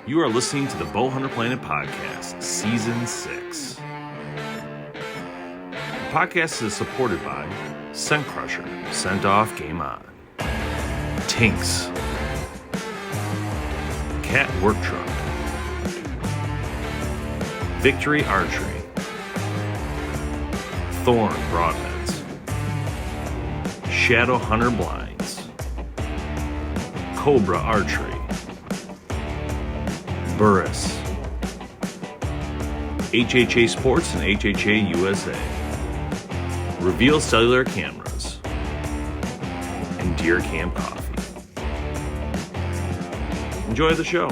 You are listening to the BowhunterPlanet podcast, Season 6. The podcast is supported by Scent Crusher, Scent Off, Game On, Tinks, Cat Work Truck, Victory Archery, Thorn Broadheads, Shadow Hunter Blinds, Cobra Archery, Burris, HHA Sports and HHA USA, Reveal Cellular Cameras, and Deer Camp Coffee. Enjoy the show.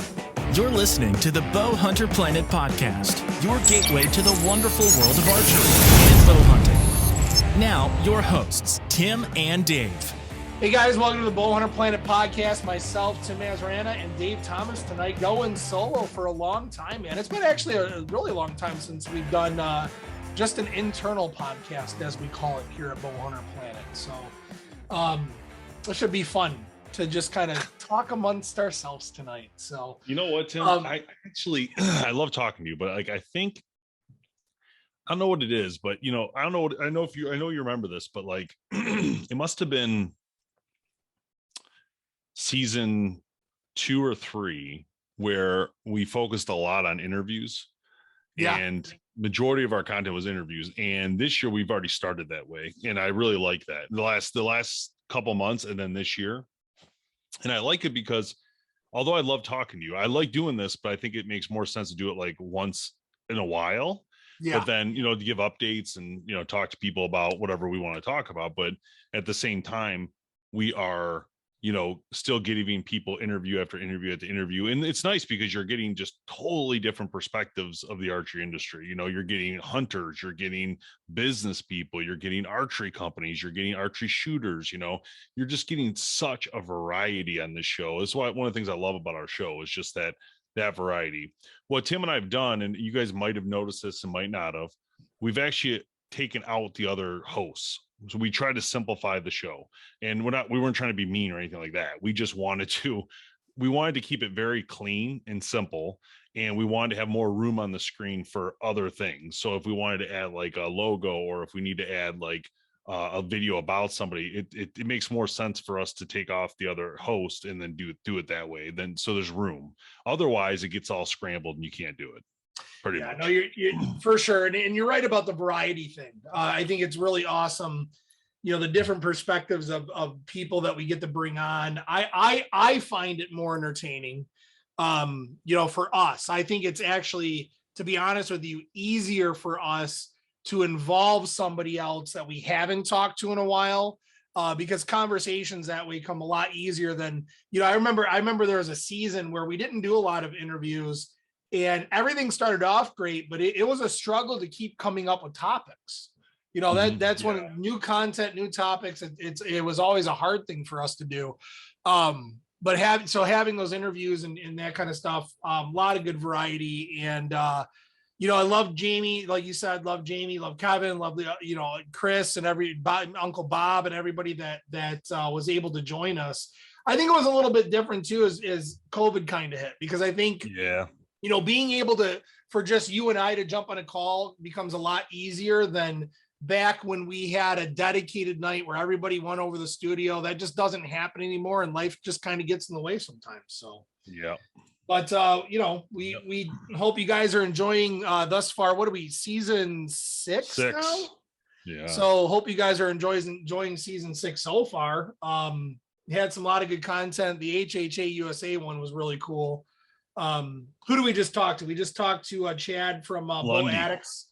You're listening to the BowhunterPlanet podcast, your gateway to the wonderful world of archery and bow hunting. Now, your hosts, Tim and Dave. Hey guys, welcome to the BowhunterPlanet podcast. Myself, Tim Mazarana, and Dave Thomas tonight going solo for a long time, man. It's been actually a really long time since we've done just an internal podcast, as we call it here at BowhunterPlanet. So it should be fun to just kind of talk amongst ourselves tonight. So you know what, Tim? I actually I love talking to you, but like I don't know what it is, but you know, I know you remember this, but like it must have been season 2 or 3 where we focused a lot on interviews. Yeah. And majority of our content was interviews, and this year we've already started that way, and I really like that the last couple months and then this year. And I like it because although I love talking to you, I like doing this, but I think it makes more sense to do it like once in a while. Yeah. But then, you know, to give updates and, you know, talk to people about whatever we want to talk about. But at the same time, we are, you know, still giving people interview after interview after interview. And it's nice because you're getting just totally different perspectives of the archery industry. You know, you're getting hunters, you're getting business people, you're getting archery companies, you're getting archery shooters, you know, you're just getting such a variety on this show. That's why one of the things I love about our show is just that variety. What Tim and I have done, and you guys might have noticed this and might not have, we've actually taken out the other hosts. So we tried to simplify the show, and we weren't trying to be mean or anything like that. We just wanted to keep it very clean and simple. And we wanted to have more room on the screen for other things. So if we wanted to add like a logo, or if we need to add like a video about somebody, it makes more sense for us to take off the other host and then do it that way. Then, so there's room. Otherwise it gets all scrambled and you can't do it. Pretty much. No, you're for sure. And you're right about the variety thing. I think it's really awesome. You know, the different perspectives of people that we get to bring on. I find it more entertaining. You know, for us, I think it's actually, to be honest with you, easier for us to involve somebody else that we haven't talked to in a while. Because conversations that way come a lot easier than, you know, I remember there was a season where we didn't do a lot of interviews. And everything started off great, but it was a struggle to keep coming up with topics. You know, that's when new content, new topics, it was always a hard thing for us to do. But having those interviews and that kind of stuff, a lot of good variety. And, you know, I love Jamie, like you said, love Jamie, love Kevin, love the, you know, Chris and Uncle Bob and everybody that was able to join us. I think it was a little bit different too, as COVID kind of hit, because I think, you know, being able for just you and I to jump on a call becomes a lot easier than back when we had a dedicated night where everybody went over the studio. That just doesn't happen anymore, and life just kind of gets in the way sometimes. So, yeah. But, you know, we hope you guys are enjoying thus far. What are we, season 6 now? Yeah. So hope you guys are enjoying season 6 so far. Had some lot of good content. The HHA USA one was really cool. Who do we just talk to? We just talked to Chad from Bow Addicts.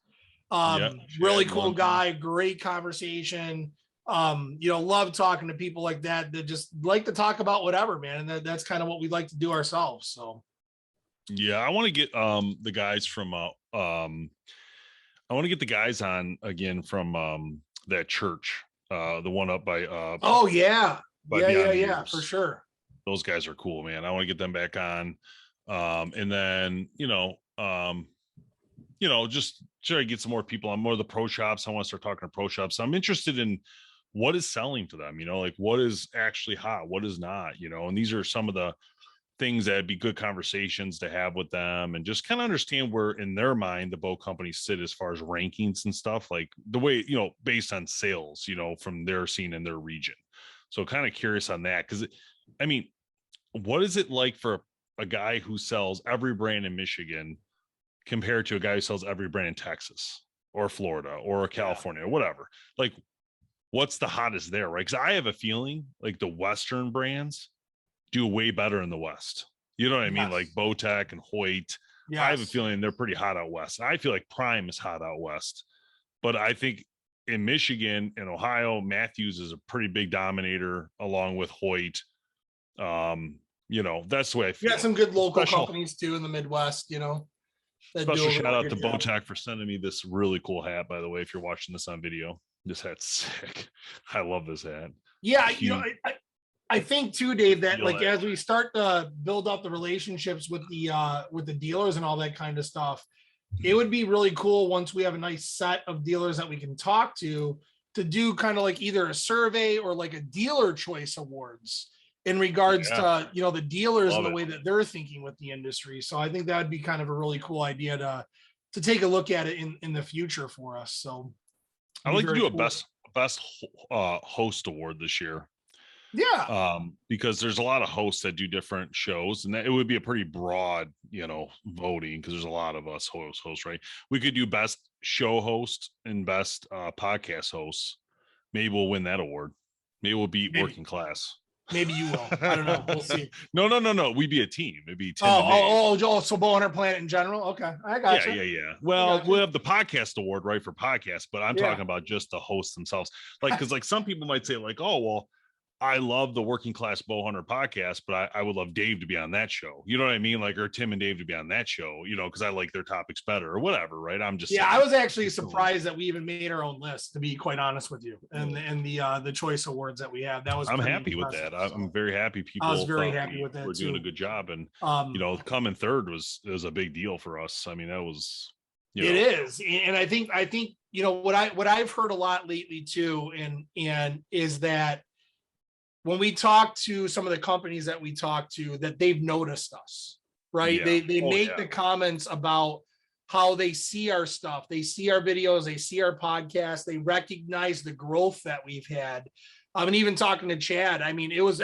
Really cool Lundy guy, great conversation. You know, love talking to people like that just like to talk about whatever, man. And that's kind of what we like to do ourselves. So yeah, I want to get the guys from I want to get the guys on again from that church, the one up by yeah, for sure. Those guys are cool, man. I want to get them back on. And then, you know, just try to get some more people on more of the pro shops. I want to start talking to pro shops. I'm interested in what is selling to them, you know, like what is actually hot, what is not, you know, and these are some of the things that'd be good conversations to have with them, and just kind of understand where in their mind the bow companies sit as far as rankings and stuff, like the way, based on sales, from their scene in their region. So kind of curious on that, because I mean, what is it like for a guy who sells every brand in Michigan compared to a guy who sells every brand in Texas or Florida or California or whatever? Like, what's the hottest there, right? Because I have a feeling like the Western brands do way better in the West. You know what I mean? Like Bowtech and Hoyt. Yes. I have a feeling they're pretty hot out West. I feel like Prime is hot out West. But I think in Michigan and Ohio, Matthews is a pretty big dominator along with Hoyt. That's the way I feel. You got some good local companies too in the Midwest, Special shout out to Bowtech for sending me this really cool hat, by the way, if you're watching this on video. This hat's sick. I love this hat. Yeah, I think too, Dave, that like as we start to build up the relationships with the dealers and all that kind of stuff, it would be really cool once we have a nice set of dealers that we can talk to do kind of like either a survey or like a dealer choice awards in regards to the dealers and the way that they're thinking with the industry. So I think that would be kind of a really cool idea to take a look at it in the future for us. So I'd like to do a best host award this year. Because there's a lot of hosts that do different shows, and that it would be a pretty broad, voting, because there's a lot of us hosts, right? We could do best show host and best podcast hosts. Maybe we'll win that award. Maybe we'll beat Working Class. Maybe you will. I don't know. We'll see. No. We'd be a team. It'd be Tim. So BowhunterPlanet in general. Okay, I got you. Yeah. Well, we'll have the podcast award, right, for podcasts, but I'm talking about just the hosts themselves. Like, because like some people might say, like, oh, well, I love the Working Class Bowhunter podcast, but I would love Dave to be on that show. You know what I mean? Like, or Tim and Dave to be on that show, because I like their topics better or whatever, right? I'm just saying. I was actually surprised that we even made our own list, to be quite honest with you, and the choice awards that we have. That was I'm happy with that. I'm very happy. People, I was very happy with that. We're doing a good job, and coming third was a big deal for us. I mean, that was. It is, and I think what I've heard a lot lately too, and is that when we talk to some of the companies that we talk to, that they've noticed us, right? They make the comments about how they see our stuff. They see our videos, they see our podcast, they recognize the growth that we've had. And even talking to Chad, I mean, it was,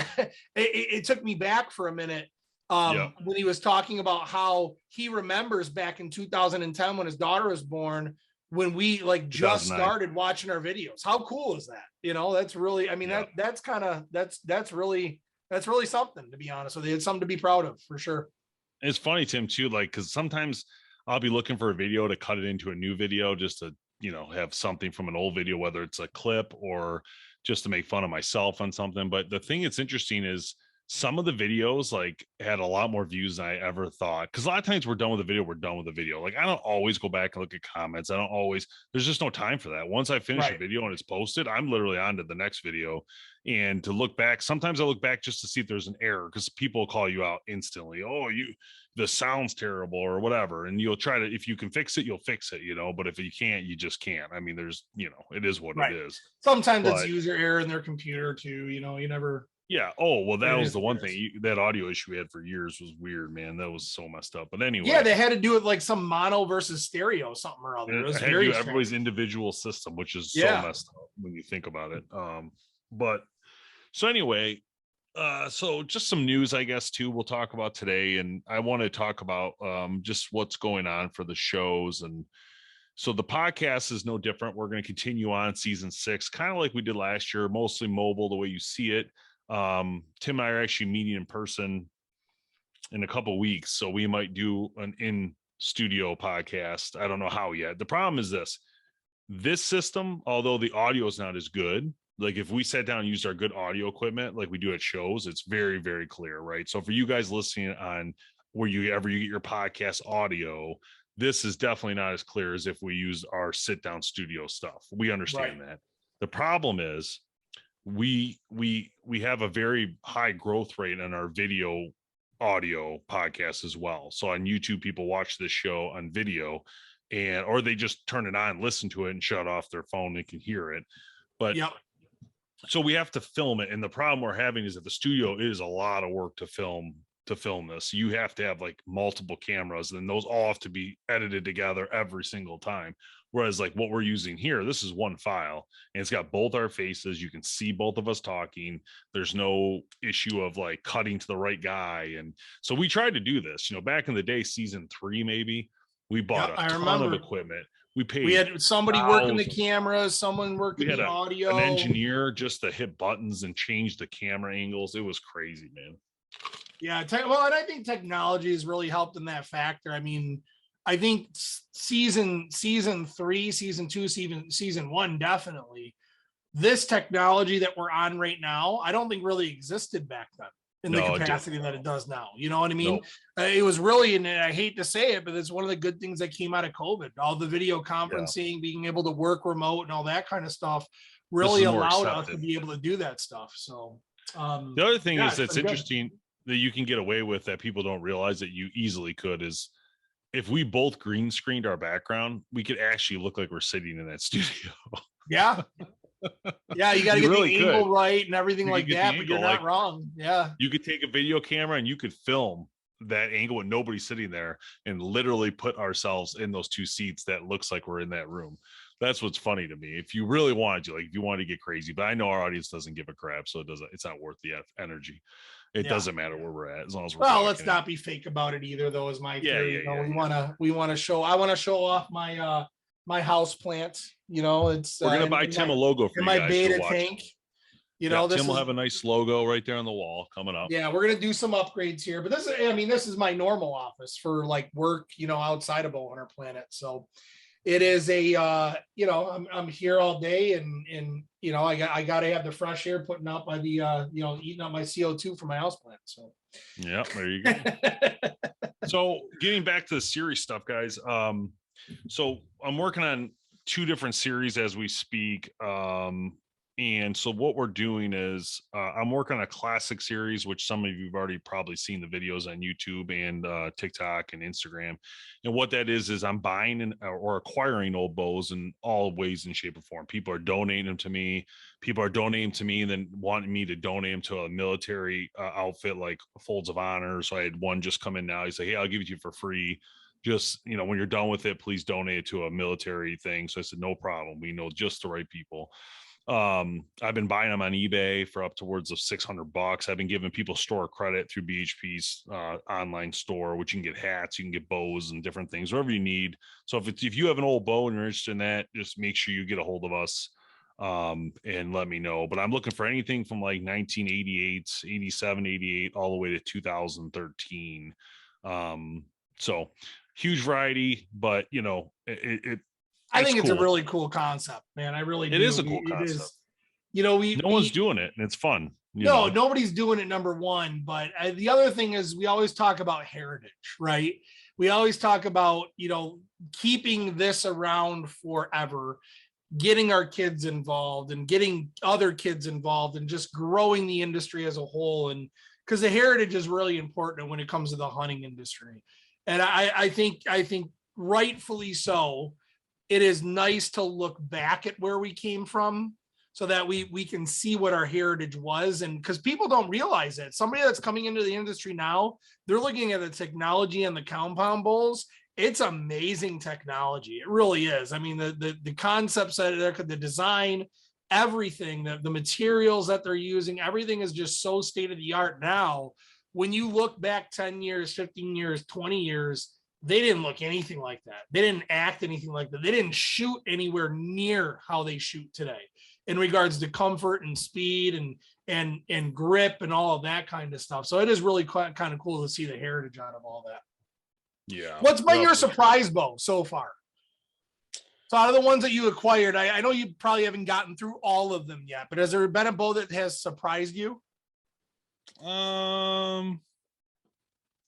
it took me back for a minute when he was talking about how he remembers back in 2010 when his daughter was born, when we like just started watching our videos. How cool is that? That's really, I mean, that's really something, to be honest with you. It's something to be proud of, for sure. It's funny, Tim, too, like, because sometimes I'll be looking for a video to cut it into a new video just to, have something from an old video, whether it's a clip or just to make fun of myself on something. But the thing that's interesting is some of the videos like had a lot more views than I ever thought. Cause a lot of times we're done with the video. Like, I don't always go back and look at comments. There's just no time for that. Once I finish a video and it's posted, I'm literally on to the next video. And to look back, sometimes I look back just to see if there's an error, because people call you out instantly. Oh, the sound's terrible or whatever. And you'll try to, if you can fix it, you'll fix it, but if you can't, you just can't. I mean, there's, it is what it is. Sometimes it's user error in their computer too, you never. Yeah. Oh, well, that was the one thing. That audio issue we had for years was weird, man. That was so messed up. But anyway. Yeah, they had to do it like some mono versus stereo, something or other. It was very everybody's individual system, which is so messed up when you think about it. But so anyway, so just some news, I guess, too, we'll talk about today. And I want to talk about just what's going on for the shows. And so the podcast is no different. We're going to continue on season 6, kind of like we did last year, mostly mobile, the way you see it. Tim and I are actually meeting in person in a couple of weeks, so we might do an in-studio podcast. I don't know how yet. The problem is this system, although the audio is not as good, like if we sat down and used our good audio equipment like we do at shows, it's very, very clear, right? So for you guys listening on where you get your podcast audio, this is definitely not as clear as if we use our sit-down studio stuff. We understand that. The problem is we have a very high growth rate in our video audio podcast as well. So on YouTube, people watch this show on video or they just turn it on, listen to it, and shut off their phone and can hear it. But so we have to film it. And the problem we're having is that the studio is a lot of work to film to film this. You have to have like multiple cameras, and those all have to be edited together every single time. Whereas like what we're using here, this is one file and it's got both our faces. You can see both of us talking. There's no issue of like cutting to the right guy. And so we tried to do this, back in the day, season 3, maybe we bought a ton of equipment. We had somebody working the cameras, someone working the audio, an engineer just to hit buttons and change the camera angles. It was crazy, man. Yeah. Well, and I think technology has really helped in that factor. I mean, I think season 3, season 2, season 1, definitely. This technology that we're on right now, I don't think really existed back then in the capacity that it does now. You know what I mean? It was really, and I hate to say it, but it's one of the good things that came out of COVID. All the video conferencing, being able to work remote and all that kind of stuff really allowed us to be able to do that stuff. So the other thing is that's interesting that you can get away with that people don't realize that you easily could is if we both green screened our background, we could actually look like we're sitting in that studio. Yeah. Yeah, you got to get really the angle right and everything like that, but you're not wrong. Yeah. You could take a video camera and you could film that angle with nobody sitting there and literally put ourselves in those 2 seats that looks like we're in that room. That's what's funny to me. If you really wanted to, like if you wanted to get crazy, but I know our audience doesn't give a crap, so it's not worth the energy. It doesn't matter where we're at as long as we're let's not be fake about it either, though, is my theory. We want to show off my house plant. It's we're gonna buy Tim a logo for my beta tank. Tim will have a nice logo right there on the wall coming up. Yeah, we're gonna do some upgrades here, but this is my normal office for like work, outside of BowhunterPlanet. So it is I'm here all day and I got to have the fresh air putting out by the eating up my CO2 for my house plant. So yeah, there you go. So getting back to the series stuff, guys. So I'm working on 2 different series as we speak. And so what we're doing is I'm working on a classic series, which some of you have already probably seen the videos on YouTube and TikTok and Instagram. And what that is I'm buying or acquiring old bows in all ways and shape or form. People are donating them to me. People are donating to me and then wanting me to donate them to a military outfit like Folds of Honor. So I had one just come in now. He's like, hey, I'll give it to you for free. Just, when you're done with it, please donate it to a military thing. So I said, no problem. We know just the right people. I've been buying them on eBay for up towards of $600. I've been giving people store credit through BHP's online store, which you can get hats, you can get bows and different things, whatever you need. So if you have an old bow and you're interested in that, just make sure you get a hold of us and let me know. But I'm looking for anything from like 1988, 87, 88, all the way to 2013. So huge variety, but I think it's a really cool concept, man. I really do. It is a cool concept. No one's doing it, and it's fun. Nobody's doing it, number one. But the other thing is we always talk about heritage, right? We always talk about, keeping this around forever, getting our kids involved and getting other kids involved and just growing the industry as a whole. And because the heritage is really important when it comes to the hunting industry. And I think rightfully so. It is nice to look back at where we came from so that we can see what our heritage was. And because people don't realize it, somebody that's coming into the industry now, they're looking at the technology and the compound bowls. It's amazing technology. It really is. I mean, the concepts that are, the design, everything, the materials that they're using, everything is just so state of the art now. When you look back 10 years, 15 years, 20 years, they didn't look anything like that. They didn't act anything like that. They didn't shoot anywhere near how they shoot today in regards to comfort and speed and grip and all of that kind of stuff. So it is really kind of cool to see the heritage out of all that. Yeah. What's been your surprise bow so far? So out of the ones that you acquired, I know you probably haven't gotten through all of them yet, but has there been a bow that has surprised you? In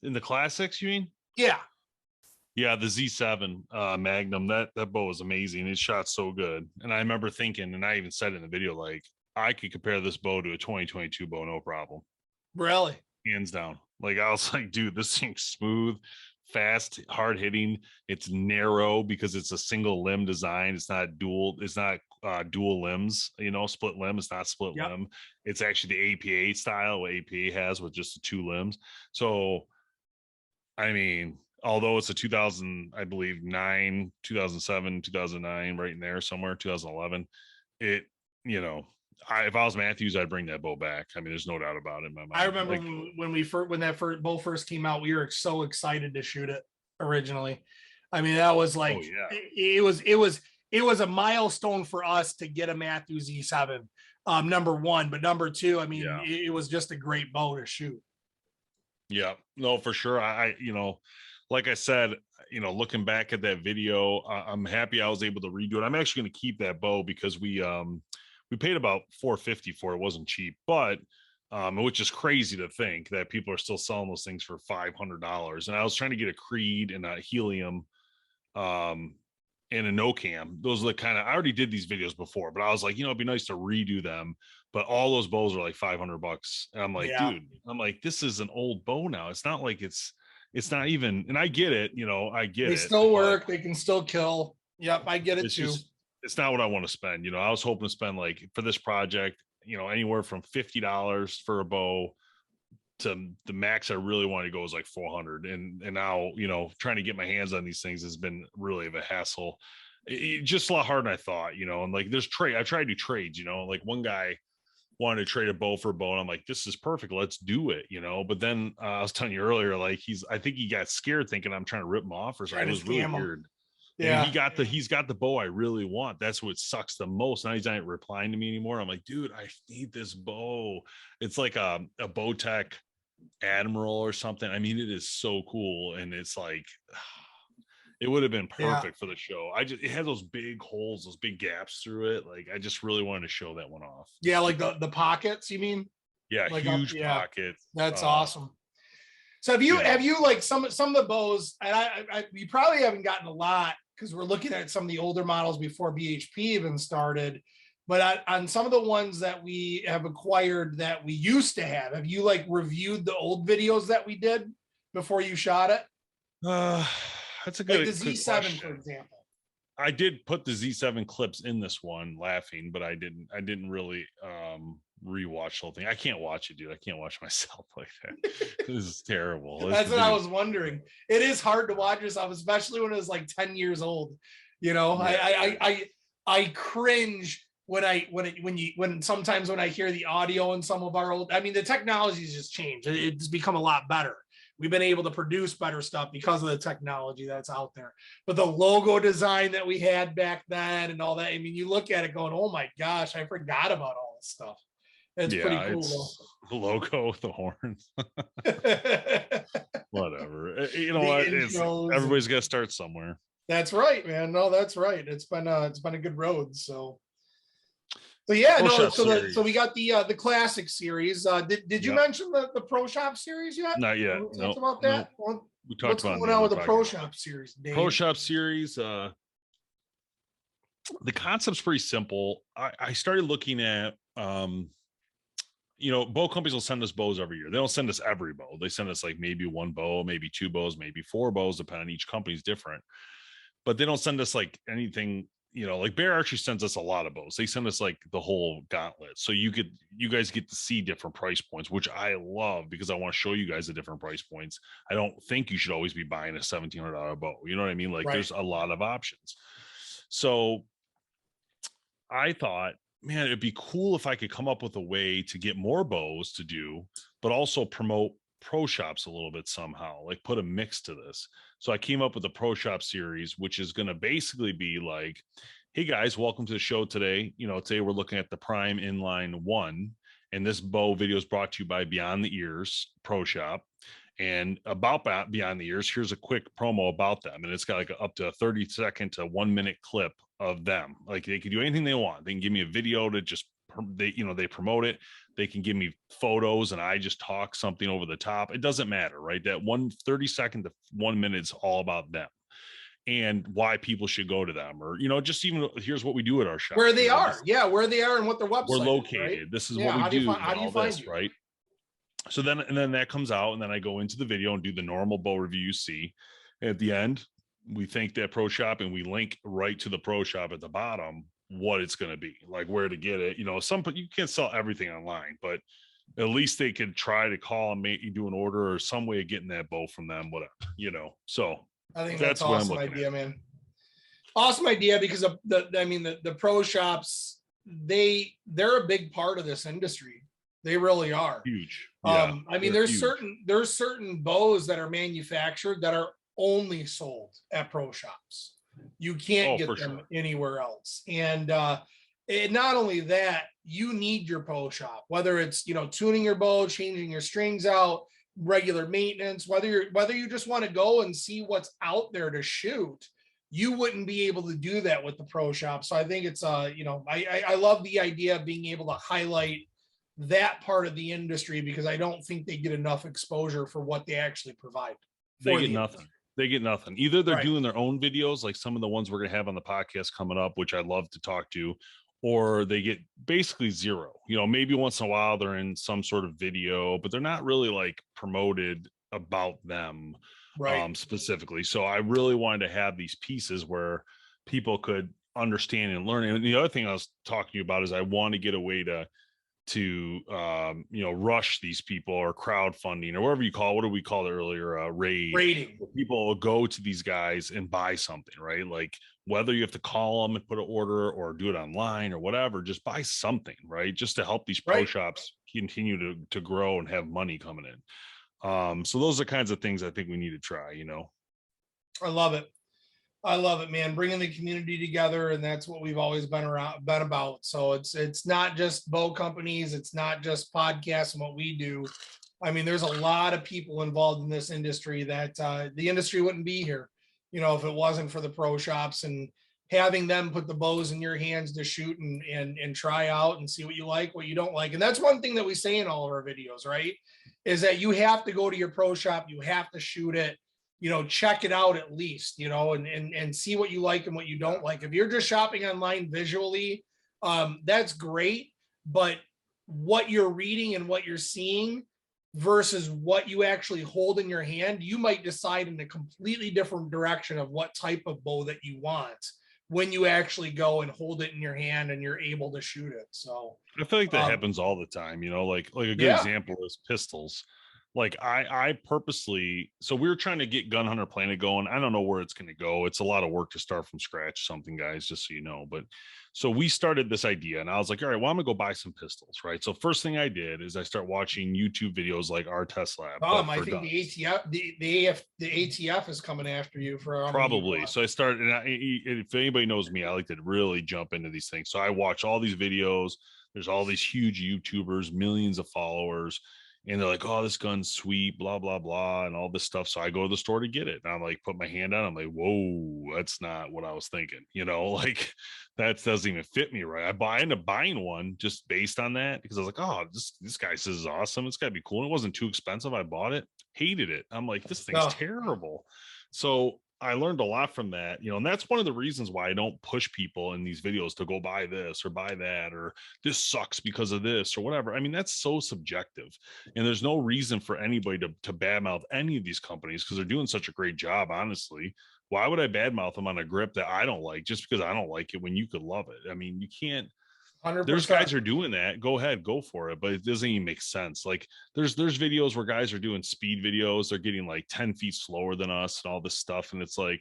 the classics, you mean? Yeah. Yeah, the Z7 Magnum, that bow was amazing. It shot so good. And I remember thinking, and I even said in the video, like, I could compare this bow to a 2022 bow, no problem. Really? Hands down. Like, I was like, dude, this thing's smooth, fast, hard hitting. It's narrow because it's a single limb design. It's not dual. It's not dual limbs, split limb. It's not split limb. It's actually the APA style, what APA has with just the 2 limbs. So, I mean, although it's a 2000, I believe 2007, 2009, right in there somewhere, 2011, it, if I was Matthews, I'd bring that bow back. I mean, there's no doubt about it in my mind. I remember when that bow first came out, we were so excited to shoot it originally. I mean, that was like, it was a milestone for us to get a Matthews E7, number one, but number two, I mean, it was just a great bow to shoot. Yeah, no, for sure. I like I said, looking back at that video, I'm happy I was able to redo it. I'm actually going to keep that bow because we paid about $450 for it. It wasn't cheap, but which is crazy to think that people are still selling those things for $500. And I was trying to get a Creed and a Helium and a no cam. Those are the kind of, I already did these videos before, but I was like, it'd be nice to redo them. But all those bows are like $500. And I'm like, dude, this is an old bow now. It's not like it's not even, and I get it, I get it. They still work. They can still kill. Yep. I get it too. It's not what I want to spend. I was hoping to spend, like, for this project, anywhere from $50 for a bow to the max I really wanted to go was like $400. And now, trying to get my hands on these things has been really of a hassle. Just a lot harder than I thought, and like I tried to do trades, like one guy wanted to trade a bow for a bow, and I'm like, this is perfect, let's do it, but then I was telling you earlier, like I think he got scared thinking I'm trying to rip him off or something. It was really weird. Yeah, and he's got the bow I really want. That's what sucks the most. Now he's not replying to me anymore. I'm like, dude, I need this bow. It's like a Bowtech Admiral or something. I mean, it is so cool, and it's like it would have been perfect for the show. It had those big holes, those big gaps through it. Like, I just really wanted to show that one off. Yeah, like the pockets, you mean? Yeah, like huge pockets. That's awesome. So have you like some of the bows, and I you probably haven't gotten a lot because we're looking at some of the older models before BHP even started, but on some of the ones that we have acquired that we used to have you like reviewed the old videos that we did before you shot it? That's a good, like the Z7 question. For example. I did put the Z7 clips in this one laughing, but I didn't really rewatch the whole thing. I can't watch it, dude. I can't watch myself like that. This is terrible. That's what I was wondering. It is hard to watch yourself, especially when it was like 10 years old. I cringe when sometimes when I hear the audio in some of our old, I mean, the technology's just changed. It's become a lot better. We've been able to produce better stuff because of the technology that's out there. But the logo design that we had back then and all that, I mean, you look at it going, oh my gosh, I forgot about all this stuff. It's pretty cool though. The logo with the horns. Whatever. What? Everybody's got to start somewhere. That's right, man. No, that's right. It's been a good road. So yeah, so we got the classic series. Did you mention the Pro Shop series yet? Not yet. No. About that? No. We talked about what's going on with the Pro Shop series, Dave? Pro Shop series. The concept's pretty simple. I started looking at bow companies will send us bows every year. They don't send us every bow. They send us like maybe one bow, maybe two bows, maybe four bows, depending on each company's different. But they don't send us like anything. Like Bear Archery sends us a lot of bows. They send us like the whole gauntlet. So you guys get to see different price points, which I love because I want to show you guys the different price points. I don't think you should always be buying a $1,700 bow. You know what I mean? Like There's a lot of options. So I thought, man, it'd be cool if I could come up with a way to get more bows to do, but also promote pro shops a little bit somehow, like put a mix to this. So I came up with the Pro Shop series, which is going to basically be like, hey guys, welcome to the show today. Today we're looking at the Prime Inline 1, and this bow video is brought to you by Beyond the Ears Pro Shop. And about Beyond the Ears, here's a quick promo about them, and it's got like up to a 30-second to 1 minute clip of them. Like they can do anything they want. They can give me a video to just they promote it. They can give me photos and I just talk something over the top. It doesn't matter, right? That 30-second to 1 minute is all about them and why people should go to them, or just even here's what we do at our shop, where they are, where they are and what their website we're located is, right? This is what we do. How do you find this, right? So then that comes out, and then I go into the video and do the normal bow review you see. At the end, we thank that Pro Shop and we link right to the Pro Shop at the bottom. what it's going to be, like where to get it. You know, you can't sell everything online, but at least they could try to call and make you do an order or some way of getting that bow from them, whatever, you know. So I think that's that's what I'm awesome looking idea, at. man. Awesome idea, because of the pro shops, they're a big part of this industry. They really are. Huge. Yeah, I mean, there's certain bows that are manufactured that are only sold at pro shops. You can't get them anywhere else. And not only that, you need your bow shop, whether it's, you know, tuning your bow, changing your strings out, regular maintenance, whether you just want to go and see what's out there to shoot. You wouldn't be able to do that with the pro shop. So I think it's you know, I love the idea of being able to highlight that part of the industry, because I don't think they get enough exposure for what they actually provide. They get nothing. They get nothing. Either they're Right. doing their own videos, like some of the ones we're going to have on the podcast coming up, which I'd love to talk to, or they get basically zero. You know, maybe once in a while they're in some sort of video, but they're not really like promoted about them. Right. Specifically. So I really wanted to have these pieces where people could understand and learn. And the other thing I was talking to you about is I want to get a way to you know, rush these people, or crowdfunding, or whatever you call, what did we call it earlier? Raiding. People will go to these guys and buy something, right? Like whether you have to call them and put an order or do it online or whatever, just buy something, right? Just to help these pro shops continue to grow and have money coming in. So those are kinds of things I think we need to try, you know. I love it. I love it, man. Bringing the community together, and that's what we've always been about. So it's not just bow companies, it's not just podcasts and what we do. I mean, there's a lot of people involved in this industry that the industry wouldn't be here, you know, if it wasn't for the pro shops and having them put the bows in your hands to shoot and try out and see what you like, what you don't like. And that's one thing that we say in all of our videos, right? Is that you have to go to your pro shop, you have to shoot it, you know, check it out at least, you know, and see what you like and what you don't like. If you're just shopping online visually, that's great. But what you're reading and what you're seeing versus what you actually hold in your hand, you might decide in a completely different direction of what type of bow that you want when you actually go and hold it in your hand and you're able to shoot it. So I feel like that happens all the time, you know, like a good example is pistols. Like I purposely, so we were trying to get Gun Hunter Planet going. I don't know where it's going to go. It's a lot of work to start from scratch, something, guys, just so you know. But so we started this idea and I was like, all right, well, I'm gonna go buy some pistols, right? So first thing I did is I start watching YouTube videos like our test lab. I think the ATF is coming after you for probably. So I started, and if anybody knows me, I like to really jump into these things. So I watch all these videos. There's all these huge YouTubers, millions of followers. And they're like, oh, this gun's sweet, blah, blah, blah, and all this stuff. So I go to the store to get it. And I'm like, put my hand on. I'm like, whoa, that's not what I was thinking. You know, like that doesn't even fit me right. I end up buying one just based on that because I was like, oh, this guy says is awesome. It's got to be cool. And it wasn't too expensive. I bought it, hated it. I'm like, this thing's terrible. So I learned a lot from that, you know, and that's one of the reasons why I don't push people in these videos to go buy this or buy that, or this sucks because of this or whatever. I mean, that's so subjective, and there's no reason for anybody to badmouth any of these companies because they're doing such a great job. Honestly, why would I badmouth them on a grip that I don't like just because I don't like it when you could love it? I mean, you can't. 100%. There's guys are doing that. Go ahead, go for it. But it doesn't even make sense. Like there's videos where guys are doing speed videos. They're getting like 10 feet slower than us and all this stuff. And it's like,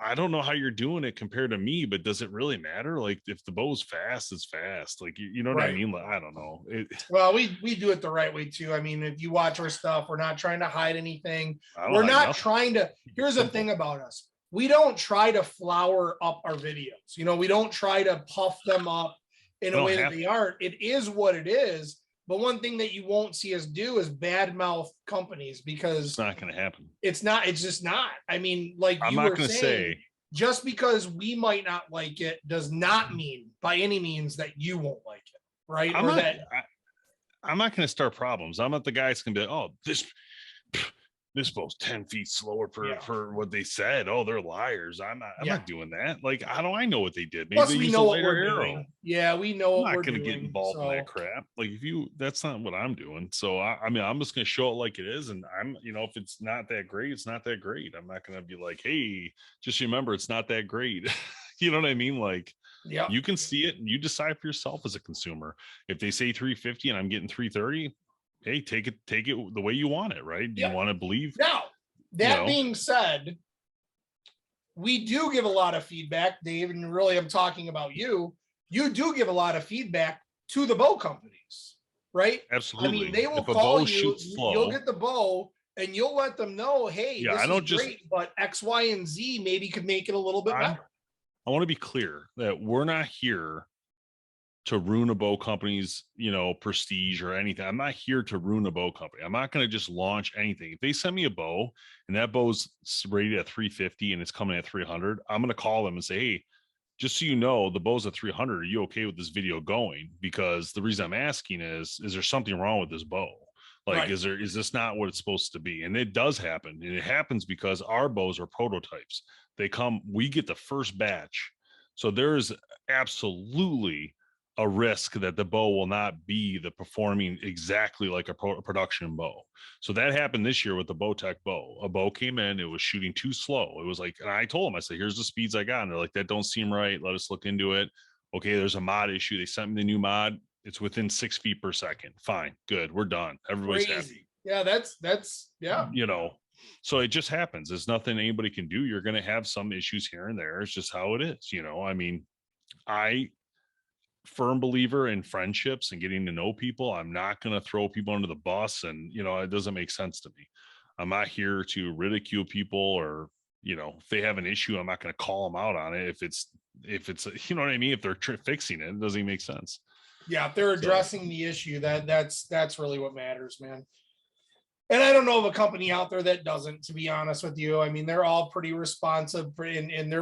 I don't know how you're doing it compared to me, but does it really matter? Like if the bow's fast, it's fast. Like, you know what I mean? Like, I don't know. Well, we do it the right way too. I mean, if you watch our stuff, we're not trying to hide anything. We're not trying to, here's the thing about us. We don't try to flower up our videos. You know, we don't try to puff them up in a way that they aren't. It is what it is. But one thing that you won't see us do is badmouth companies because it's not going to happen. It's just not. I mean, like I'm not going to say just because we might not like it does not mean by any means that you won't like it. Right. I'm not going to start problems. I'm not the guy that's going to be like, oh, this bow's 10 feet slower for what they said. Oh, they're liars. I'm not doing that. Like, how do I know what they did? Maybe plus, they we used know a what lighter we're arrow. doing. Yeah, we know what we're doing. I'm not going to get involved in that crap. Like, that's not what I'm doing. So, I mean, I'm just going to show it like it is. And I'm, you know, if it's not that great, it's not that great. I'm not going to be like, hey, just remember, it's not that great. You know what I mean? Like, Yeah. You can see it and you decide for yourself as a consumer. If they say 350 and I'm getting 330, hey, take it the way you want it, right? Do you want to believe? Now, that being said, we do give a lot of feedback, Dave, and really I'm talking about you. You do give a lot of feedback to the bow companies, right? Absolutely. I mean, they will call you, you'll get the bow and you'll let them know, hey, this is great, but X, Y, and Z maybe could make it a little bit better. I want to be clear that we're not here to ruin a bow company's, prestige or anything. I'm not here to ruin a bow company. I'm not going to just launch anything. If they send me a bow and that bow's rated at 350 and it's coming at 300, I'm going to call them and say, hey, just so you know, the bow's at 300. Are you okay with this video going? Because the reason I'm asking is there something wrong with this bow? Like, is this not what it's supposed to be? And it does happen. And it happens because our bows are prototypes. We get the first batch. So there's absolutely a risk that the bow will not be the performing exactly like a production bow. So that happened this year with the Bowtech bow. A bow came in, it was shooting too slow. It was like, and I told them, I said, here's the speeds I got. And they're like, that don't seem right. Let us look into it. Okay, there's a mod issue. They sent me the new mod. It's within 6 feet per second. Fine, good. We're done. Everybody's happy. Yeah, that's yeah. So it just happens. There's nothing anybody can do. You're going to have some issues here and there. It's just how it is. I mean, I firm believer in friendships and getting to know people. I'm not going to throw people under the bus, and it doesn't make sense to me. I'm not here to ridicule people, or if they have an issue, I'm not going to call them out on it. If it's you know what I mean, if they're fixing it, it doesn't even make sense. Yeah, if they're addressing the issue, that's really what matters, man. And I don't know of a company out there that doesn't, to be honest with you. I mean, they're all pretty responsive, and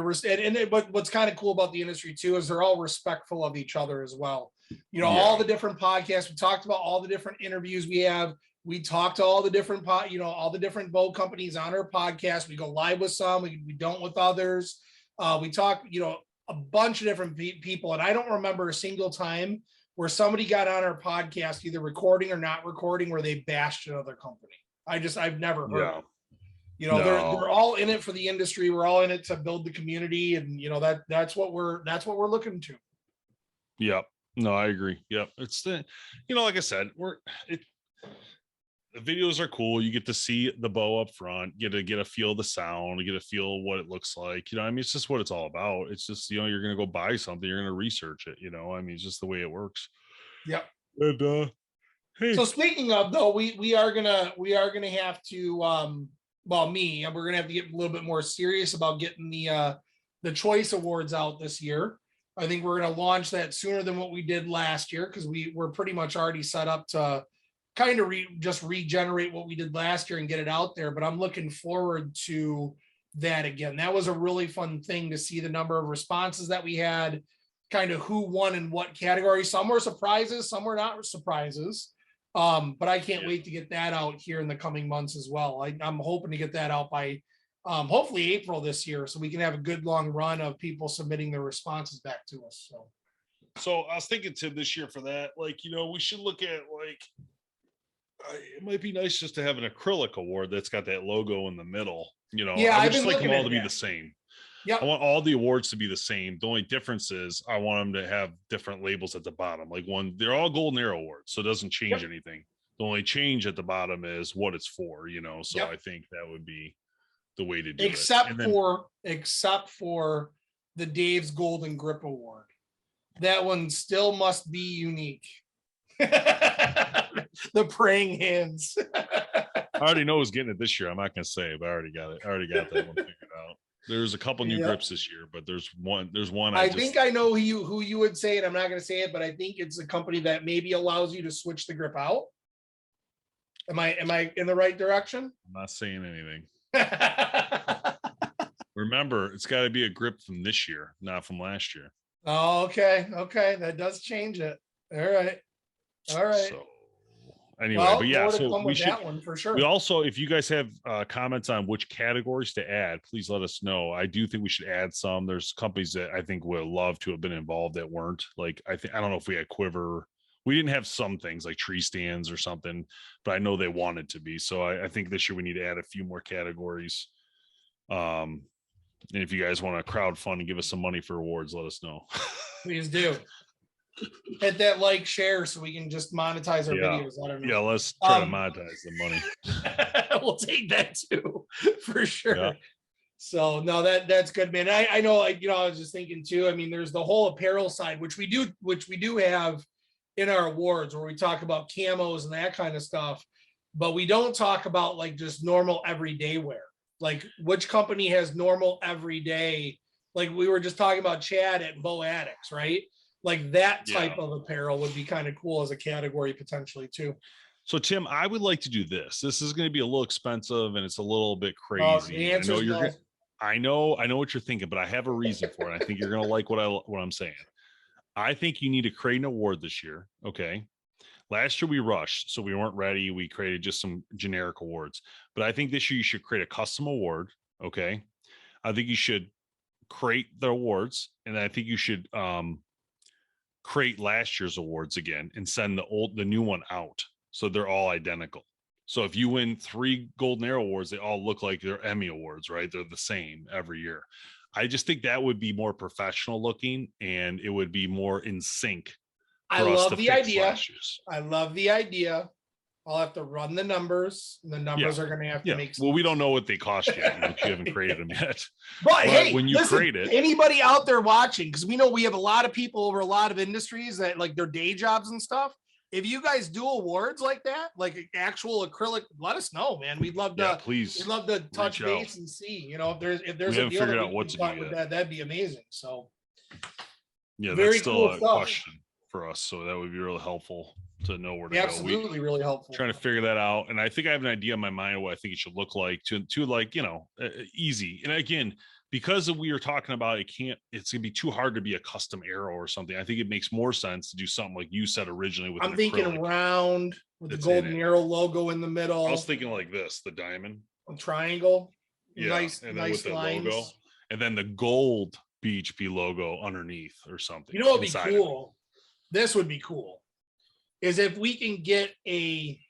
what's kind of cool about the industry too is they're all respectful of each other as well. All the different podcasts we talked about, all the different interviews we have. We talk to all the different all the different bow companies on our podcast. We go live with some, we don't with others. We talk, a bunch of different people, and I don't remember a single time where somebody got on our podcast, either recording or not recording, where they bashed another company. I've never heard. They're all in it for the industry. We're all in it to build the community, and that's what we're looking to. Yep. No, I agree. Yep. It's the, like I said, the videos are cool. You get to see the bow up front, get a feel of the sound, get a feel of what it looks like. I mean, it's just what it's all about. It's just, you're going to go buy something, you're going to research it. I mean, it's just the way it works. Yep. And, hey. So speaking of, though, we are gonna have to, we're gonna have to get a little bit more serious about getting the choice awards out this year. I think we're gonna launch that sooner than what we did last year, because we're pretty much already set up to kind of just regenerate what we did last year and get it out there. But I'm looking forward to that again. That was a really fun thing to see the number of responses that we had, kind of who won in what category. Some were surprises, some were not surprises. But I can't wait to get that out here in the coming months as well. I'm hoping to get that out by hopefully April this year, so we can have a good long run of people submitting their responses back to us. So I was thinking, Tim, this year for that, we should look at it might be nice just to have an acrylic award that's got that logo in the middle. I would just like them all to be the same. Yeah, I want all the awards to be the same. The only difference is I want them to have different labels at the bottom. They're all Golden Arrow awards, so it doesn't change anything. The only change at the bottom is what it's for, So I think that would be the way to do it. Except for the Dave's Golden Grip Award. That one still must be unique. The praying hands. I already know who's getting it this year. I'm not going to say, but I already got it. I already got that one figured out. There's a couple new grips this year, but there's one. I think I know who you would say, and I'm not going to say it, but I think it's a company that maybe allows you to switch the grip out. Am I in the right direction? I'm not saying anything. Remember, it's got to be a grip from this year, not from last year. Oh, okay. That does change it. All right. So anyway, but yeah, so we should, that one for sure. We also, if you guys have comments on which categories to add, please let us know. I do think we should add some. There's companies that I think would love to have been involved that weren't. I don't know if we had Quiver. We didn't have some things like tree stands or something, but I know they wanted to be. So I think this year we need to add a few more categories. And if you guys want to crowdfund and give us some money for awards, let us know. Please do. Hit that like, share, so we can just monetize our videos. I don't know. Yeah, let's try to monetize the money. We'll take that too, for sure. Yeah. So no, that's good, man. I know, like, I was just thinking too. I mean, there's the whole apparel side, which we do have in our awards, where we talk about camos and that kind of stuff, but we don't talk about like just normal everyday wear. Like, which company has normal everyday? Like we were just talking about Chad at Bow Addicts, right? Like that type of apparel would be kind of cool as a category potentially too. So Tim, I would like to do this. This is going to be a little expensive and it's a little bit crazy. The answer is no. I know what you're thinking, but I have a reason for it. I think you're going to like what I'm saying. I think you need to create an award this year. Okay. Last year we rushed, so we weren't ready. We created just some generic awards, but I think this year you should create a custom award. Okay. I think you should create the awards, and I think you should create last year's awards again and send the new one out, so they're all identical. So if you win 3 Golden Arrow awards, they all look like they're Emmy awards, right? They're the same every year. I just think that would be more professional looking, and it would be more in sync. I love the idea. I love the idea. I'll have to run the numbers. And the numbers are going to have to make sense. Well, we don't know what they cost yet. You haven't created them yet. But hey, when you create it, anybody out there watching, because we know we have a lot of people over a lot of industries that like their day jobs and stuff. If you guys do awards like that, like actual acrylic, let us know, man. We'd love to. Please. We'd love to touch base and see. If there's a deal that we can talk with that, that'd be amazing. So. Yeah, that's still a question for us, so that would be really helpful to know where to go. Absolutely, really helpful. Trying to figure that out, and I think I have an idea in my mind of what I think it should look like to like easy. And again, because we were talking about it's gonna be too hard to be a custom arrow or something. I think it makes more sense to do something like you said originally. With I'm thinking acrylic round with the Golden Arrow logo in the middle. I was thinking like this, the diamond, a triangle, nice, and then nice with the lines. Logo, and then the gold BHP logo underneath or something. You know what would be cool? This would be cool. Is if we can get a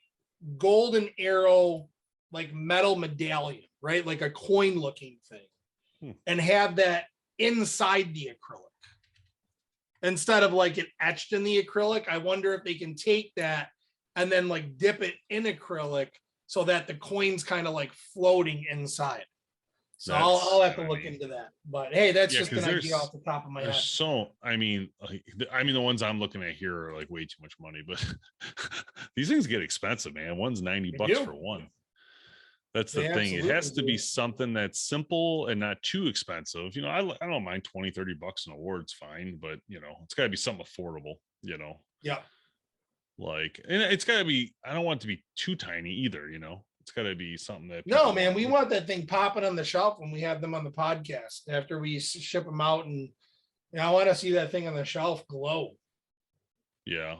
Golden Arrow like metal medallion, right? Like a coin looking thing, and have that inside the acrylic instead of like it etched in the acrylic. I wonder if they can take that and then like dip it in acrylic so that the coin's kind of like floating inside. So I'll have to look into that. But hey, that's just an idea off the top of my head. So I mean, the ones I'm looking at here are like way too much money, but these things get expensive, man. One's $90 for one. That's the thing. It has to be something that's simple and not too expensive. I don't mind $20-$30 an award's fine, but it's got to be something affordable. Yeah. Like, and it's got to be. I don't want it to be too tiny either. It's got to be something that. No, man, we want that thing popping on the shelf when we have them on the podcast after we ship them out, and I want to see that thing on the shelf glow. Yeah,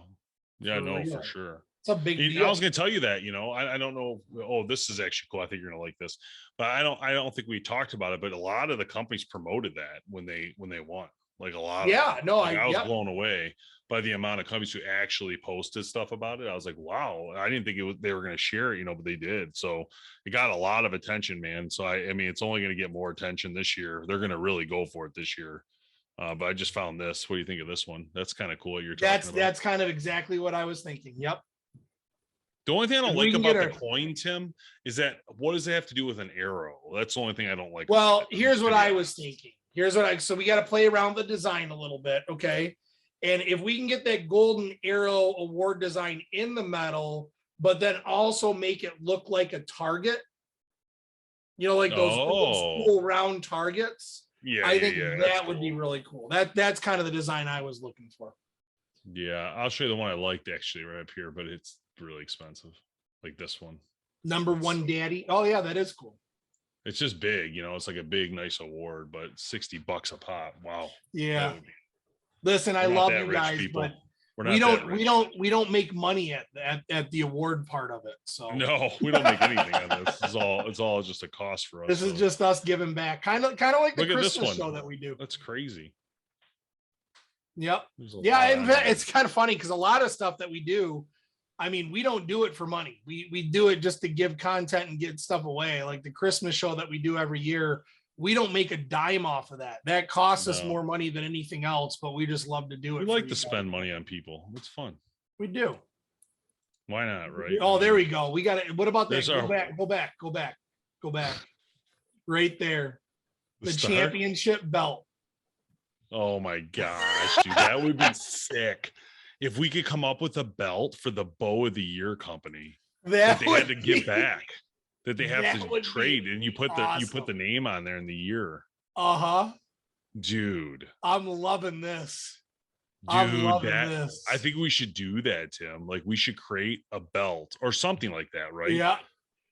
no, for sure. It's a big deal. I was going to tell you that. I don't know. Oh, this is actually cool. I think you're going to like this, but I don't think we talked about it. But a lot of the companies promoted that when they won. Like a lot. Yeah, no, I was blown away by the amount of companies who actually posted stuff about it. I was like, wow, I didn't think they were going to share it, but they did. So it got a lot of attention, man. So I mean, it's only going to get more attention this year. They're going to really go for it this year. But I just found this. What do you think of this one? That's kind of cool. You're talking about. That's kind of exactly what I was thinking. Yep. The only thing I don't like about the coin, Tim, is that what does it have to do with an arrow? That's the only thing I don't like. Well, here's what I was thinking. So we got to play around the design a little bit. Okay. And if we can get that Golden Arrow award design in the metal, but then also make it look like a target, like those old school round targets. Yeah. I think that would be really cool. That's kind of the design I was looking for. Yeah. I'll show you the one I liked actually right up here, but it's really expensive. Like this one. Number one daddy. Oh yeah, that is cool. It's just big, it's like a big, nice award, but $60 a pop. Wow. Yeah. Listen, I love you guys, people. But we don't make money at the award part of it. So no, we don't make anything on this. It's all just a cost for us. This is just us giving back. Kind of like the Christmas show that we do. That's crazy. Yep. Yeah. In fact, it's kind of funny because a lot of stuff that we do, I mean, we don't do it for money. We do it just to give content and get stuff away. Like the Christmas show that we do every year, we don't make a dime off of that. That costs us No. more money than anything else, but we just love to do it. We like to spend money on people. It's fun. We do. Why not, right? Oh, there we go. We got it. What about that? There's Go back. Right there. The star? championship belt. Oh my gosh, dude, that would be sick. If we could come up with a belt for the Bow of the Year company that they had to give back, that they have to trade, and you put the name on there in the year. Dude, I'm loving this. Dude, this. I think we should do that, Tim. Like, we should create a belt or something like that, right? Yeah.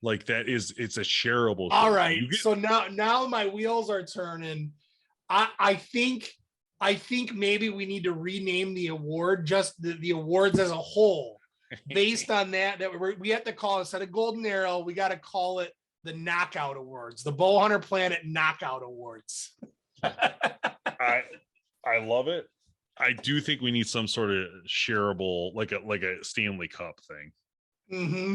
Like it's a shareable. All right. So now my wheels are turning. I think maybe we need to rename the award, just the awards as a whole, based on that we have to call it, instead of Golden Arrow, we got to call it the Knockout Awards, the Bowhunter Knockout Awards. I love it. I do think we need some sort of shareable, like a Stanley Cup thing. Mm-hmm.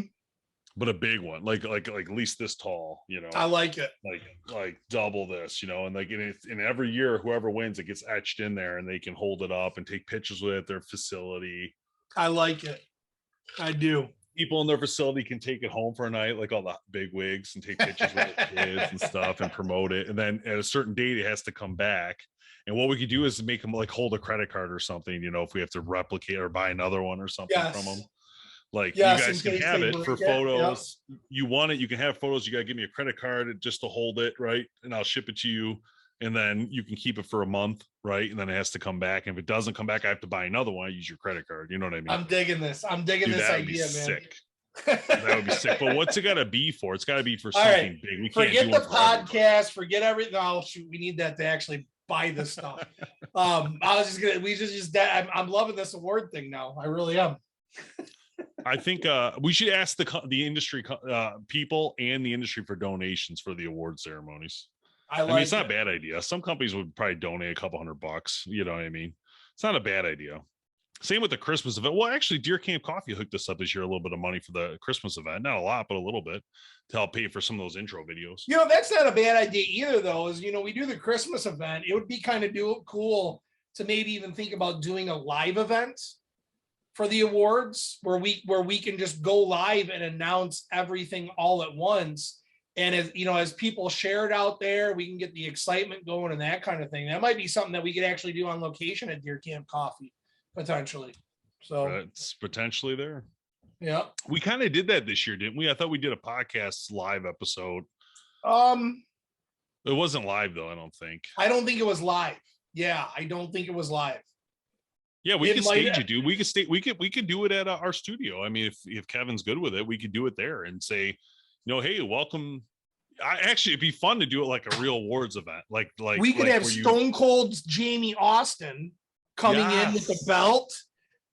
But a big one, like at least this tall, you know. I like it. Like double this, you know, and like in every year, whoever wins, it gets etched in there, and they can hold it up and take pictures with it at their facility. I like it. I do. People in their facility can take it home for a night, like all the big wigs, and take pictures with their kids and stuff, and promote it. And then at a certain date, it has to come back. And what we could do is make them like hold a credit card or something, you know, if we have to replicate or buy another one or something from them. Like, you guys can have it for photos. Yep. You want it, you can have photos. You got to give me a credit card just to hold it, right? And I'll ship it to you. And then you can keep it for a month, right? And then it has to come back. And if it doesn't come back, I have to buy another one. I use your credit card. You know what I mean? I'm digging this. This idea, man. Sick. That would be sick. But what's it got to be for? It's got to be for something big. We can't forget the podcast. Forget everything. Oh, shoot. We need that to actually buy this stuff. I'm loving this award thing now. I really am. I think we should ask the industry people and the industry for donations for the award ceremonies. I mean, it's not a bad idea. Some companies would probably donate a couple $100. You know what I mean? It's not a bad idea. Same with the Christmas event. Well, actually, Deer Camp Coffee hooked us up this year a little bit of money for the Christmas event. Not a lot, but a little bit to help pay for some of those intro videos. You know, that's not a bad idea either, though, is, you know, we do the Christmas event. It would be kind of cool to maybe even think about doing a live event for the awards where we can just go live and announce everything all at once. And as you know, as people share it out there, we can get the excitement going and that kind of thing. That might be something that we could actually do on location at Deer Camp Coffee, potentially. So it's potentially there. Yeah. We kind of did that this year, didn't we? I thought we did a podcast live episode. It wasn't live though, I don't think. I don't think it was live. Yeah, I don't think it was live. Yeah, we could stage it, dude. We could do it at our studio. I mean, if Kevin's good with it, we could do it there and say, you know, hey, welcome. Actually, it'd be fun to do it like a real awards event. Like we could have Stone Cold Jamie Austin coming in with the belt.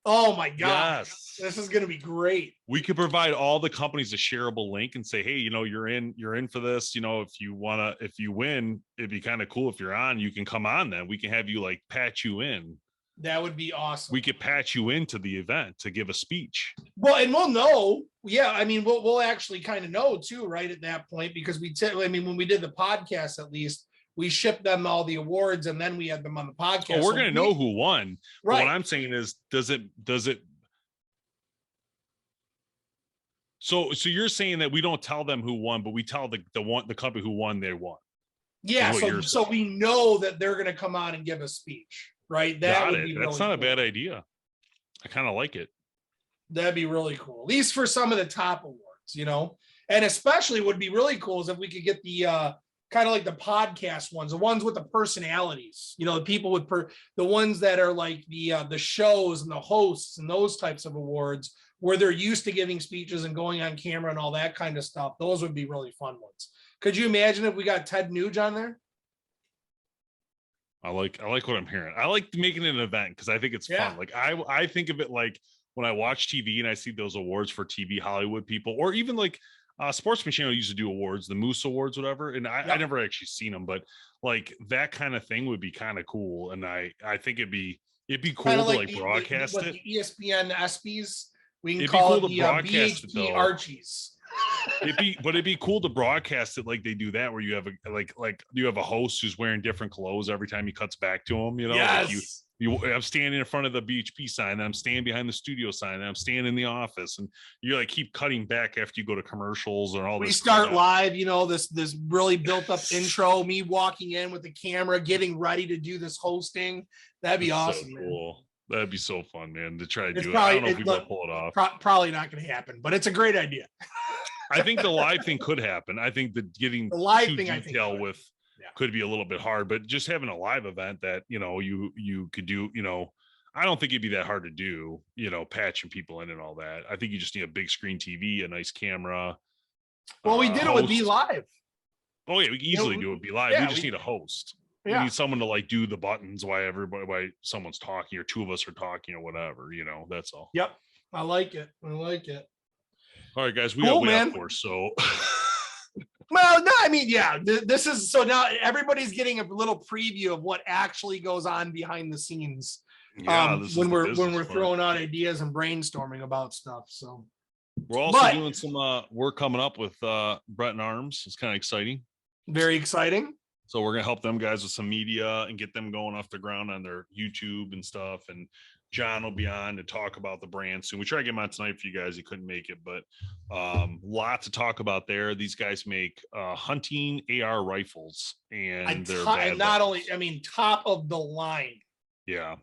Oh my God. Yes. This is going to be great. We could provide all the companies a shareable link and say, hey, you know, you're in for this. You know, if you win, it'd be kind of cool. If you're on, you can come on then. We can have you like patch you in. That would be awesome. We could patch you into the event to give a speech. Well, and we'll know. Yeah, I mean, we'll actually kind of know too, right, at that point, because when we did the podcast, at least we shipped them all the awards, and then we had them on the podcast. Oh, we're going to know who won. Right. But what I'm saying is, does it? So you're saying that we don't tell them who won, but we tell the company who won, they won. Yeah. So we know that they're going to come on and give a speech. Right. That's not a bad idea. I kind of like it. That'd be really cool. At least for some of the top awards, you know, and especially would be really cool is if we could get the kind of like the podcast ones, the ones with the personalities, you know, the people with the ones that are like the shows and the hosts and those types of awards where they're used to giving speeches and going on camera and all that kind of stuff. Those would be really fun ones. Could you imagine if we got Ted Nugent on there? I like what I'm hearing. I like making it an event because I think it's fun. Like I think of it like when I watch TV and I see those awards for TV Hollywood people, or even like Sportsman Channel used to do awards, the Moose Awards, whatever. And I never actually seen them, but like that kind of thing would be kind of cool. And I think it'd be cool to like broadcast it. The ESPN ESPYs, we can call it the BHP Archies. It'd be cool to broadcast it like they do that, where you have you have a host who's wearing different clothes every time he cuts back to him. You know, Yes. I'm standing in front of the BHP sign, and I'm standing behind the studio sign, and I'm standing in the office, and you like keep cutting back after you go to commercials and all this. We start live, you know, this really built up intro, me walking in with the camera, getting ready to do this hosting. That'd be awesome. So cool. That'd be so fun, man, to try to It's do probably, it. I don't know if people will pull it off. Probably not going to happen, but it's a great idea. I think the live thing could happen. I think that getting the live too thing detail with could be a little bit hard, but just having a live event that, you know, you could do, you know, I don't think it'd be that hard to do, you know, patching people in and all that. I think you just need a big screen TV, a nice camera. Well, we did it with Be Live. Oh yeah, we can easily do it Be Live. We just need a host. We need someone to like do the buttons while someone's talking, or two of us are talking, or whatever, you know. That's all. Yep. I like it. All right, guys, we got way up for so. Well, no, I mean, yeah, this is so now everybody's getting a little preview of what actually goes on behind the scenes. Yeah, when we're throwing out ideas and brainstorming about stuff. So we're also doing some work coming up with Brett and Arms. It's kind of exciting. Very exciting. So we're gonna help them guys with some media and get them going off the ground on their YouTube and stuff. And John will be on to talk about the brand soon. We try to get him on tonight for you guys. He couldn't make it, but lots to talk about there. These guys make hunting AR rifles, and they're not only, I mean, top of the line. Yeah.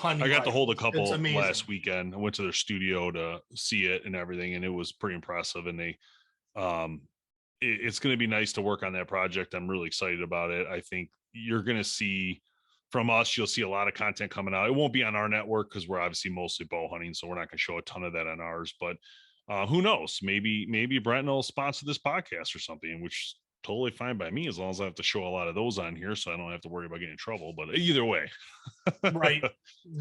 I got to hold a couple last weekend. I went to their studio to see it and everything, and it was pretty impressive. And they, it's going to be nice to work on that project. I'm really excited about it. I think you're going to see from us, you'll see a lot of content coming out. It won't be on our network because we're obviously mostly bow hunting, so we're not going to show a ton of that on ours. But who knows? Maybe Brent will sponsor this podcast or something, which totally fine by me, as long as I have to show a lot of those on here, so I don't have to worry about getting in trouble. But either way. Right.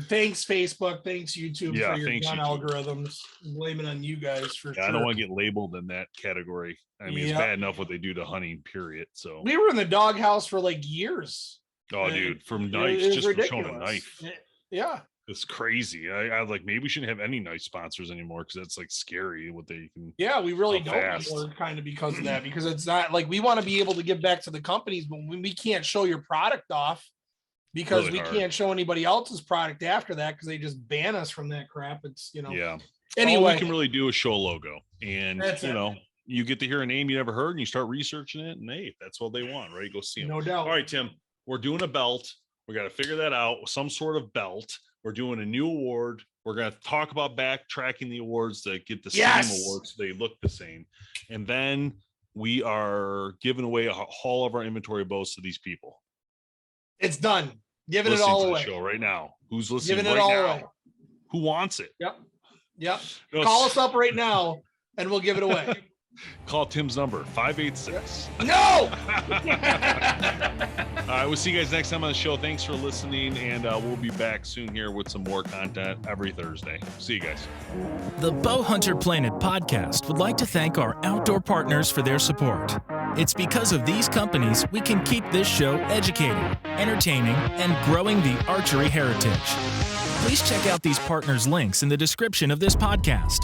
Thanks, Facebook. Thanks, YouTube, for your gun algorithms. Blame it on you guys for sure. I don't want to get labeled in that category. I mean, it's bad enough what they do to hunting, period. So we were in the doghouse for like years. Oh, dude, from knives, just from showing a knife. Yeah. It's crazy. I like, maybe we shouldn't have any knife sponsors anymore, because that's like scary what they can. Yeah, we really don't anymore, kind of because of that, because it's not like we want to be able to give back to the companies, but when we can't show your product off because really we can't show anybody else's product after that because they just ban us from that crap. It's, you know. Yeah. Anyway, all we can really do is show a logo, and know, you get to hear a name you never heard, and you start researching it, and hey, that's what they want, right? Go see them. No doubt. All right, Tim, we're doing a belt. We got to figure that out. Some sort of belt. We're doing a new award. We're going to talk about backtracking the awards to get the same awards, so they look the same. And then we are giving away a haul of our inventory bows to these people. It's done. Giving it all away. Show right now. Who's listening giving it all away? Who wants it? Yep. Call us up right now, and we'll give it away. Call Tim's number, 586. No! All right, we'll see you guys next time on the show. Thanks for listening, and we'll be back soon here with some more content every Thursday. See you guys. The BowhunterPlanet podcast would like to thank our outdoor partners for their support. It's because of these companies we can keep this show educating, entertaining, and growing the archery heritage. Please check out these partners' links in the description of this podcast.